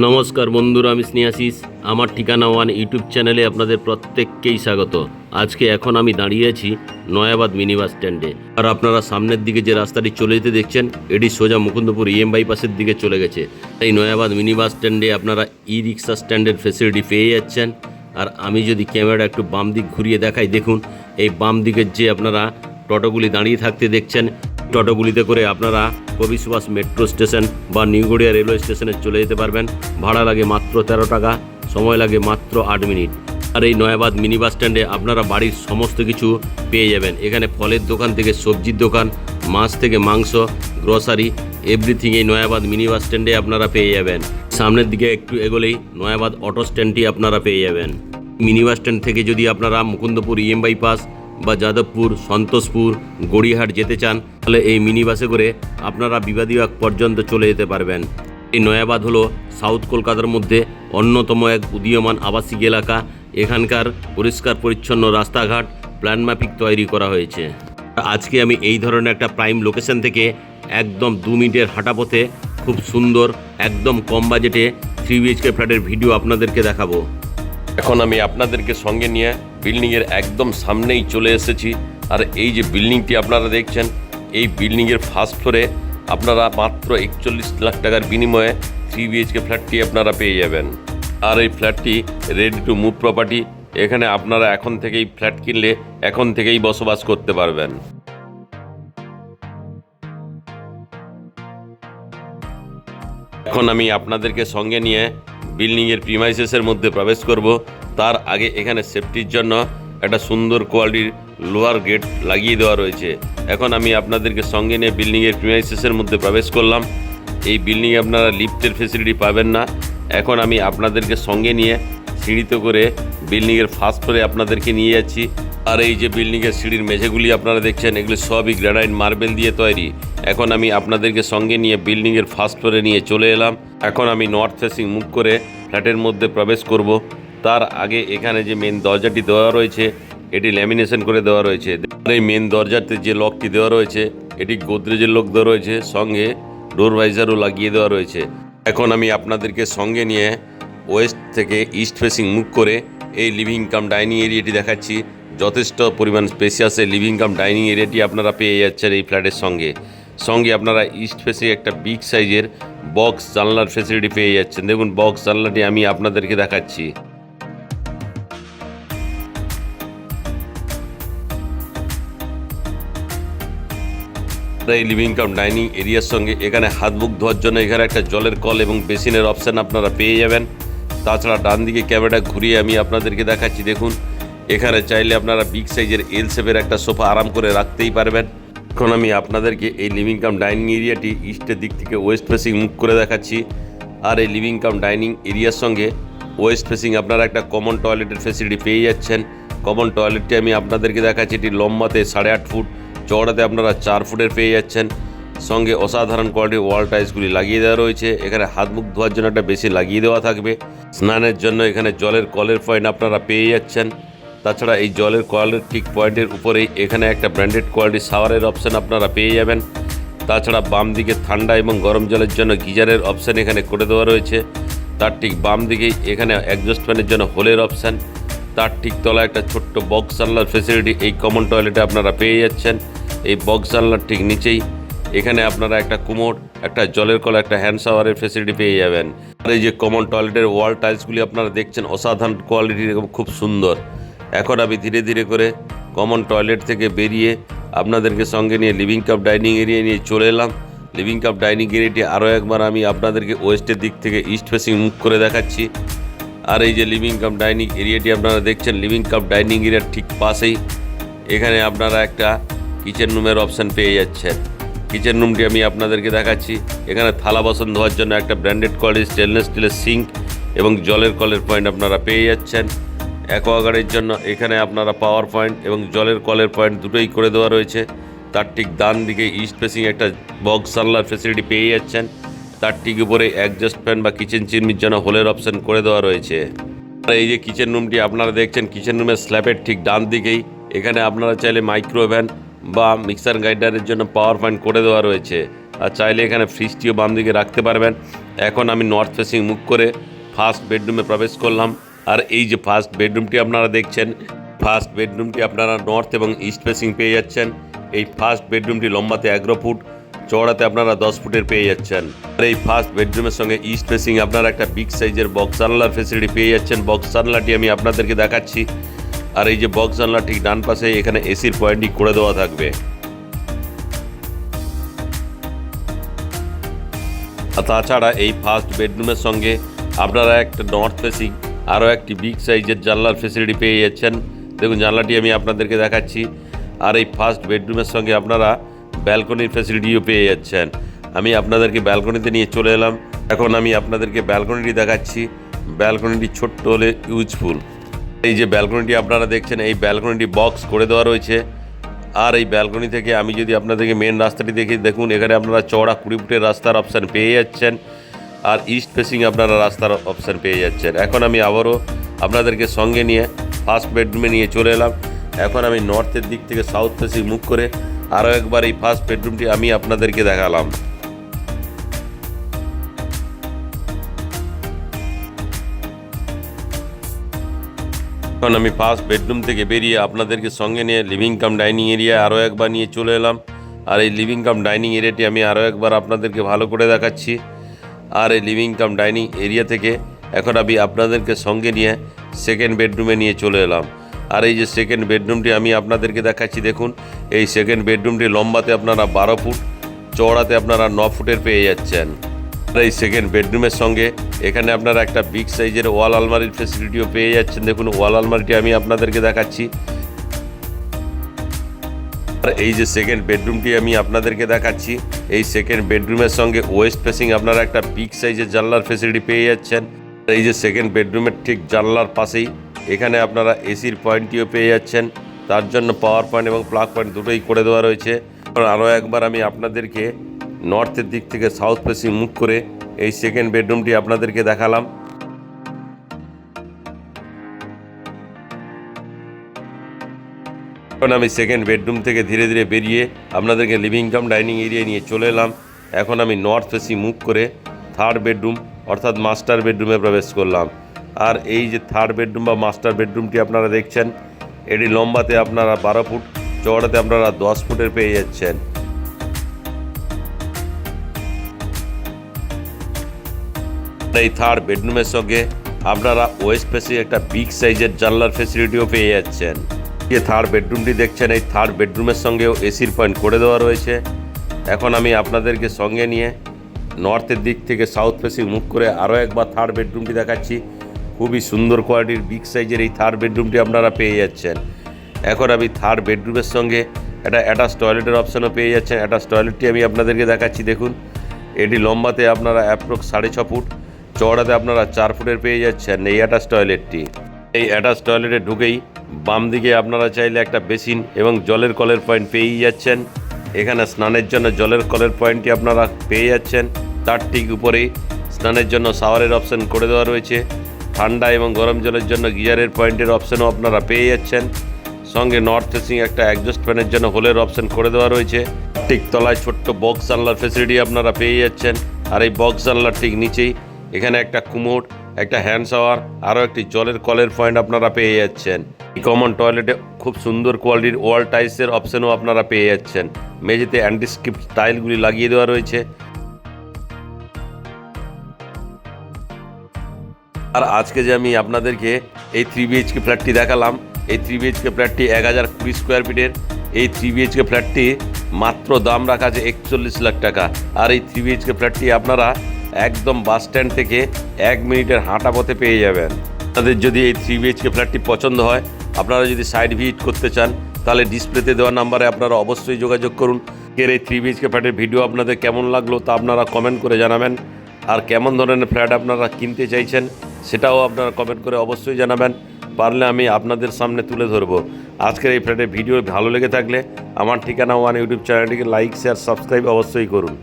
নমস্কার বন্ধুরা, আমি স্নেহাশিস। আমার ঠিকানা ওয়ান ইউটিউব চ্যানেলে আপনাদের প্রত্যেককেই স্বাগত। এখন আমি দাঁড়িয়ে আছি নয়াবাদ মিনি বাস স্ট্যান্ডে। আর আপনারা সামনের দিকে যে রাস্তাটি চলে যেতে দেখছেন, এটি সোজা মুকুন্দপুর বাইপাসের দিকে চলে গেছে। এই নয়াবাদ মিনি বাস স্ট্যান্ডে আপনারা ই রিক্সা স্ট্যান্ডের ফেসিলিটি পেয়ে যাচ্ছেন। আর আমি যদি ক্যামেরা একটু বাম দিক ঘুরিয়ে দেখাই, দেখুন এই বাম দিকের যে আপনারা টোটোগুলি দাঁড়িয়ে থাকতে দেখছেন, টোটোগুলিতে করে আপনারা কবি সুভাষ মেট্রো স্টেশন বা নিউ গড়িয়া রেলওয়ে স্টেশনে চলে যেতে পারবেন। ভাড়া লাগে মাত্র 13 টাকা, সময় লাগে মাত্র 8 মিনিট। আর এই নয়াবাদ মিনি বাস স্ট্যান্ডে আপনারা বাড়ির সমস্ত কিছু পেয়ে যাবেন। এখানে ফলের দোকান থেকে সবজির দোকান, মাছ থেকে মাংস, গ্রসারি, এভরিথিং এই নয়াবাদ মিনি বাস স্ট্যান্ডে আপনারা পেয়ে যাবেন। সামনের দিকে একটু এগোলেই নয়াবাদ অটো স্ট্যান্ডটি আপনারা পেয়ে যাবেন। মিনি বাস স্ট্যান্ড থেকে যদি আপনারা মুকুন্দপুর বাইপাস বা যাদবপুর, সন্তোষপুর, গড়িয়াহাট যেতে চান, তাহলে এই মিনি বাসে করে আপনারা বিবাদীবাগ পর্যন্ত চলে যেতে পারবেন। এই নয়াবাদ হলো সাউথ কলকাতার মধ্যে অন্যতম এক উদীয়মান আবাসিক এলাকা। এখানকার পরিষ্কার পরিচ্ছন্ন রাস্তাঘাট প্ল্যান মাফিক তৈরি করা হয়েছে। আজকে আমি এই ধরনের একটা প্রাইম লোকেশন থেকে একদম 2 মিনিটের হাঁটা পথে খুব সুন্দর, একদম কম বাজেটে 3 BHK ফ্ল্যাটের ভিডিও আপনাদেরকে দেখাবো। এখন আমি আপনাদেরকে সঙ্গে নিয়ে বিল্ডিংয়ের একদম সামনেই চলে এসেছি। আর এই যে বিল্ডিংটি আপনারা দেখছেন, এই বিল্ডিংয়ের ফার্স্ট ফ্লোরে আপনারা মাত্র 41 লাখ টাকার বিনিময়ে 3 BHK ফ্ল্যাটটি আপনারা পেয়ে যাবেন। আর এই ফ্ল্যাটটি রেডি টু মুভ প্রপার্টি। এখানে আপনারা এখন থেকেই ফ্ল্যাট কিনলে এখন থেকেই বসবাস করতে পারবেন। এখন আমি আপনাদেরকে সঙ্গে নিয়ে বিল্ডিংয়ের প্রিমাইসেসের মধ্যে প্রবেশ করব। তার আগে এখানে সেফটির জন্য একটা সুন্দর কোয়ালিটির লোহার গেট লাগিয়ে দেওয়া রয়েছে। এখন আমি আপনাদেরকে সঙ্গে নিয়ে বিল্ডিংয়ের প্রিমাইসেসের মধ্যে প্রবেশ করলাম। এই বিল্ডিংয়ে আপনারা লিফটের ফেসিলিটি পাবেন না। এখন আমি আপনাদেরকে সঙ্গে নিয়ে সিঁড়িতে করে বিল্ডিংয়ের ফার্স্ট ফ্লোরে আপনাদেরকে নিয়ে যাচ্ছি। আর এই যে বিল্ডিংয়ের সিঁড়ির মেঝেগুলি আপনারা দেখছেন, এগুলি সবই গ্রানাইট মার্বেল দিয়ে তৈরি। এখন আমি আপনাদেরকে সঙ্গে নিয়ে বিল্ডিংয়ের ফার্স্ট ফ্লোরে নিয়ে চলে এলাম। এখন আমি নর্থ ফেসিং মুভ করে ফ্ল্যাটের মধ্যে প্রবেশ করব। তার আগে এখানে যে মেন দরজাটি দেওয়া রয়েছে, এটি ল্যামিনেশন করে দেওয়া রয়েছে। এই মেন দরজাতে যে লকটি দেওয়া রয়েছে, এটি গোদরেজের লক দেওয়া রয়েছে, সঙ্গে ডোর ভাইজারও লাগিয়ে দেওয়া রয়েছে। এখন আমি আপনাদেরকে সঙ্গে নিয়ে ওয়েস্ট থেকে ইস্ট ফেসিং মুভ করে এই লিভিং কাম ডাইনিং এরিয়াটি দেখাচ্ছি। যথেষ্ট পরিমাণ স্পেসিয়াস এই লিভিং কাম ডাইনিং এরিয়াটি আপনারা পেয়ে যাচ্ছেন এই ফ্ল্যাটের সঙ্গে। সঙ্গে আপনারা ইস্ট ফেসে একটা বিগ সাইজের বক্স জানলার ফেসিলিটি পেয়ে যাচ্ছেন। দেখুন বক্স জানলাটি আমি আপনাদেরকে দেখাচ্ছি। এই লিভিং কাম ডাইনিং এরিয়ার সঙ্গে এখানে হাত মুখ ধোয়ার জন্য এখানে একটা জলের কল এবং বেসিনের অপশান আপনারা পেয়ে যাবেন। তাছাড়া ডান দিকে ক্যামেরাটা ঘুরিয়ে আমি আপনাদেরকে দেখাচ্ছি। দেখুন এখানে চাইলে আপনারা বিগ সাইজের এল শেপের একটা সোফা আরাম করে রাখতেই পারবেন। এখন আমি আপনাদেরকে এই লিভিং কাম ডাইনিং এরিয়াটি ইস্টের দিক থেকে ওয়েস্ট ফেসিং মুভ করে দেখাচ্ছি। আর এই লিভিং কাম ডাইনিং এরিয়ার সঙ্গে ওয়েস্ট ফেসিং আপনারা একটা কমন টয়লেটের ফেসিলিটি পেয়ে যাচ্ছেন। কমন টয়লেটটি আমি আপনাদেরকে দেখাচ্ছি। এটি লম্বাতে 8.5 ফুট, চওড়াতে আপনারা 4 ফুটের পেয়ে যাচ্ছেন। সঙ্গে অসাধারণ কোয়ালিটির ওয়াল টাইলসগুলি লাগিয়ে দেওয়া রয়েছে। এখানে হাত মুখ ধোয়ার জন্য একটা বেশি লাগিয়ে দেওয়া থাকবে। স্নানের জন্য এখানে জলের কলের পয়েন্ট আপনারা পেয়ে যাচ্ছেন। তাছাড়া এই জলের কলের ঠিক পয়েন্টের উপরেই এখানে একটা ব্র্যান্ডেড কোয়ালিটির শাওয়ারের অপশান আপনারা পেয়ে যাবেন। তাছাড়া বাম দিকে ঠান্ডা এবং গরম জলের জন্য গিজারের অপশান এখানে করে দেওয়া রয়েছে। তার ঠিক বাম দিকেই এখানে অ্যাডজাস্ট ফ্যানের জন্য হোলের অপশান। তার ঠিক তলায় একটা ছোট্ট বক্স জানলার ফেসিলিটি এই কমন টয়লেটে আপনারা পেয়ে যাচ্ছেন। এই বক্স জানলার ঠিক নিচেই এখানে আপনারা একটা কুমোড, একটা জলের কল, একটা হ্যান্ড শাওয়ারের ফেসিলিটি পেয়ে যাবেন। আর এই যে কমন টয়লেটের ওয়াল টাইলসগুলি আপনারা দেখছেন, অসাধারণ কোয়ালিটির এবং খুব সুন্দর। এখন আমি ধীরে ধীরে করে কমন টয়লেট থেকে বেরিয়ে আপনাদেরকে সঙ্গে নিয়ে লিভিং কাম ডাইনিং এরিয়া নিয়ে চলে এলাম। লিভিং কাম ডাইনিং এরিয়াটি আরও একবার আমি আপনাদেরকে ওয়েস্টের দিক থেকে ইস্ট ফেসিং মুভ করে দেখাচ্ছি। আর এই যে লিভিং কাম ডাইনিং এরিয়াটি আপনারা দেখছেন, লিভিং কাম ডাইনিং এরিয়ার ঠিক পাশেই এখানে আপনারা একটা কিচেন রুমের অপশান পেয়ে যাচ্ছেন। কিচেন রুমটি আমি আপনাদেরকে দেখাচ্ছি। এখানে থালা বাসন ধোয়ার জন্য একটা ব্র্যান্ডেড কোয়ালিটির স্টেনলেস স্টিলের সিঙ্ক এবং জলের কলের পয়েন্ট আপনারা পেয়ে যাচ্ছেন। অ্যাকোয়াগার্ডের জন্য এখানে আপনারা পাওয়ার পয়েন্ট এবং জলের কলের পয়েন্ট দুটোই করে দেওয়া রয়েছে। তার ঠিক ডান দিকে ইস্ট ফেসিং একটা বক্স জানলার ফেসিলিটি পেয়ে যাচ্ছেন। তার ঠিক উপরে অ্যাডজাস্ট ফ্যান বা কিচেন চিমনির জন্য হোলের অপশান করে দেওয়া রয়েছে। আর এই যে কিচেন রুমটি আপনারা দেখছেন, কিচেন রুমের স্ল্যাবের ঠিক ডান দিকেই এখানে আপনারা চাইলে মাইক্রোওভেন বা মিক্সার গ্রাইন্ডারের জন্য পাওয়ার পয়েন্ট করে দেওয়া রয়েছে। আর চাইলে এখানে ফ্রিজটিও বাম দিকে রাখতে পারবেন। এখন আমি নর্থ ফেসিং মুখ করে ফার্স্ট বেডরুমে প্রবেশ করলাম। আর এই যে ফার্স্ট বেডরুমটি আপনারা দেখছেন, ফার্স্ট বেডরুমটি আপনারা নর্থ এবং ইস্ট ফেসিং পেয়ে যাচ্ছেন। এই ফার্স্ট বেডরুমটি লম্বাতে 11 ফুট, চওড়াতে আপনারা 10 ফুটের পেয়ে যাচ্ছেন। আর এই ফার্স্ট বেডরুমের সঙ্গে ইস্ট ফেসিং আপনারা একটা বিগ সাইজের বক্স জানলার ফেসিলিটি পেয়ে যাচ্ছেন। বক্স জানলাটি আমি আপনাদেরকে দেখাচ্ছি। আর এই যে বক্স জানলা ঠিক ডান পাশে এখানে এসির পয়েন্টটি করে দেওয়া থাকবে। আর তাছাড়া এই ফার্স্ট বেডরুমের সঙ্গে আপনারা একটা নর্থ ফেসিং আরও একটি বিগ সাইজের জানলার ফেসিলিটি পেয়ে যাচ্ছেন। দেখুন জানলাটি আমি আপনাদেরকে দেখাচ্ছি। আর এই ফার্স্ট বেডরুমের সঙ্গে আপনারা ব্যালকনির ফেসিলিটিও পেয়ে যাচ্ছেন। আমি আপনাদেরকে ব্যালকনিতে নিয়ে চলে এলাম। এখন আমি আপনাদেরকে ব্যালকনিটি দেখাচ্ছি। ব্যালকনিটি ছোট্ট হলে ইউজফুল। এই যে ব্যালকনিটি আপনারা দেখছেন, এই ব্যালকনিটি বক্স করে দেওয়া রয়েছে। আর এই ব্যালকনি থেকে আমি যদি আপনাদেরকে মেন রাস্তাটি দেখি, দেখুন এখানে আপনারা চওড়া 20 ফুটের রাস্তার অপশান পেয়ে যাচ্ছেন। আর ইস্ট ফেসিং আপনারা রাস্তার অপশান পেয়ে যাচ্ছেন। এখন আমি আবারও আপনাদেরকে সঙ্গে নিয়ে ফার্স্ট বেডরুমে নিয়ে চলে এলাম। এখন আমি নর্থের দিক থেকে সাউথ ফেসিং মুখ করে আরও একবার এই ফার্স্ট বেডরুমটি আমি আপনাদেরকে দেখালাম। এখন আমি ফার্স্ট বেডরুম থেকে বেরিয়ে আপনাদেরকে সঙ্গে নিয়ে লিভিং কাম ডাইনিং এরিয়ায় আরও একবার নিয়ে চলে এলাম। আর এই লিভিং কাম ডাইনিং এরিয়াটি আমি আরও একবার আপনাদেরকে ভালো করে দেখাচ্ছি। আর এই লিভিং কাম ডাইনিং এরিয়া থেকে এখন আমি আপনাদেরকে সঙ্গে নিয়ে সেকেন্ড বেডরুমে নিয়ে চলে এলাম। আর এই যে সেকেন্ড বেডরুমটি আমি আপনাদেরকে দেখাচ্ছি, দেখুন এই সেকেন্ড বেডরুমটি লম্বাতে আপনারা 12 ফুট, চওড়াতে আপনারা 9 ফুটের পেয়ে যাচ্ছেন। আর এই সেকেন্ড বেডরুমের সঙ্গে এখানে আপনারা একটা বিগ সাইজের ওয়াল আলমারির ফেসিলিটিও পেয়ে যাচ্ছেন। দেখুন ওয়াল আলমারিটি আমি আপনাদেরকে দেখাচ্ছি। আর এই যে সেকেন্ড বেডরুমটি আমি আপনাদেরকে দেখাচ্ছি, এই সেকেন্ড বেডরুমের সঙ্গে ওয়েস্ট ফেসিং আপনারা একটা বিগ সাইজের জানলার ফেসিলিটি পেয়ে যাচ্ছেন। এই যে সেকেন্ড বেডরুমের ঠিক জানলার পাশেই এখানে আপনারা এসির পয়েন্টটিও পেয়ে যাচ্ছেন। তার জন্য পাওয়ার পয়েন্ট এবং প্লাগ পয়েন্ট দুটোই করে দেওয়া রয়েছে। আরও একবার আমি আপনাদেরকে নর্থের দিক থেকে সাউথ ফেসিং মুখ করে এই সেকেন্ড বেডরুমটি আপনাদেরকে দেখালাম। এখন আমি সেকেন্ড বেডরুম থেকে ধীরে ধীরে বেরিয়ে আপনাদেরকে লিভিং কাম ডাইনিং এরিয়ায় নিয়ে চলে এলাম। এখন আমি নর্থ ফেসিং মুখ করে থার্ড বেডরুম অর্থাৎ মাস্টার বেডরুমে প্রবেশ করলাম। আর এই যে থার্ড বেডরুম বা মাস্টার বেডরুমটি আপনারা দেখছেন, এটি লম্বাতে আপনারা 12 ফুট, চওড়াতে আপনারা 10 ফুটের পেয়ে যাচ্ছেন। এই থার্ড বেডরুমের সঙ্গে আপনারা ওয়েস্ট ফেসিং একটা বিগ সাইজের জানলার ফেসিলিটিও পেয়ে যাচ্ছেন। যে থার্ড বেডরুমটি দেখছেন, এই থার্ড বেডরুমের সঙ্গেও এসির পয়েন্ট করে দেওয়া রয়েছে। এখন আমি আপনাদেরকে সঙ্গে নিয়ে নর্থের দিক থেকে সাউথ ফেসিং মুখ করে আরও একবার থার্ড বেডরুমটি দেখাচ্ছি। খুবই সুন্দর কোয়ালিটির বিগ সাইজের এই থার্ড বেডরুমটি আপনারা পেয়ে যাচ্ছেন। এখন আমি থার্ড বেডরুমের সঙ্গে একটা অ্যাটাচ টয়লেটের অপশানও পেয়ে যাচ্ছেন। অ্যাটাচ টয়লেটটি আমি আপনাদেরকে দেখাচ্ছি। দেখুন এটি লম্বাতে আপনারা অ্যাপ্রক্স 6.5 ফুট, চওড়াতে আপনারা 4 ফুটের পেয়ে যাচ্ছেন এই অ্যাটাচ টয়লেটটি। এই অ্যাটাচ টয়লেটে ঢুকেই বাম দিকে আপনারা চাইলে একটা বেসিন এবং জলের কলের পয়েন্ট পেয়েই যাচ্ছেন। এখানে স্নানের জন্য জলের কলের পয়েন্টটি আপনারা পেয়ে যাচ্ছেন। তার ঠিক উপরেই স্নানের জন্য শাওয়ারের অপশান করে দেওয়া রয়েছে। ঠান্ডা এবং গরম জলের জন্য গিজারের পয়েন্টের অপশানও আপনারা পেয়ে যাচ্ছেন। সঙ্গে নর্থ ফেসিং একটা অ্যাডজাস্ট ফ্যানের জন্য হোলের অপশান করে দেওয়া রয়েছে। ঠিক তলায় ছোট্ট বক্স জানলার ফেসিলিটি আপনারা পেয়ে যাচ্ছেন। আর এই বক্স জানলার ঠিক নিচেই এখানে একটা কুমোড, একটা হ্যান্ড শাওয়ার, আরও একটি জলের কলের পয়েন্ট আপনারা পেয়ে যাচ্ছেন। এই কমন টয়লেটে খুব সুন্দর কোয়ালিটির ওয়াল টাইলসের অপশানও আপনারা পেয়ে যাচ্ছেন। মেঝেতে অ্যান্টিস্কিপ টাইলগুলি লাগিয়ে দেওয়া রয়েছে। আর আজকে যে আমি আপনাদেরকে এই 3 BHK ফ্ল্যাটটি দেখালাম, এই 3 BHK ফ্ল্যাটটি 1020 স্কোয়ার ফিটের। এই 3 BHK ফ্ল্যাটটি মাত্র দাম রাখা আছে 41 লাখ টাকা। আর এই 3 BHK ফ্ল্যাটটি আপনারা একদম বাস স্ট্যান্ড থেকে 1 মিনিটের হাঁটা পথে পেয়ে যাবেন। আপনাদের যদি এই 3 BHK ফ্ল্যাটটি পছন্দ হয়, আপনারা যদি সাইট ভিজিট করতে চান, তাহলে ডিসপ্লেতে দেওয়া নাম্বারে আপনারা অবশ্যই যোগাযোগ করুন। এর এই 3 BHK ফ্ল্যাটের ভিডিও আপনাদের কেমন লাগলো তা আপনারা কমেন্ট করে জানাবেন। আর কেমন ধরনের ফ্ল্যাট আপনারা কিনতে চাইছেন সেটাও আপনারা কমেন্ট করে অবশ্যই জানাবেন। পারলে আমি আপনাদের সামনে তুলে ধরবো। আজকের এই ফ্ল্যাটের ভিডিও ভালো লেগে থাকলে আমার ঠিকানা ওয়ান ইউটিউব চ্যানেলটিকে লাইক, শেয়ার, সাবস্ক্রাইব অবশ্যই করুন।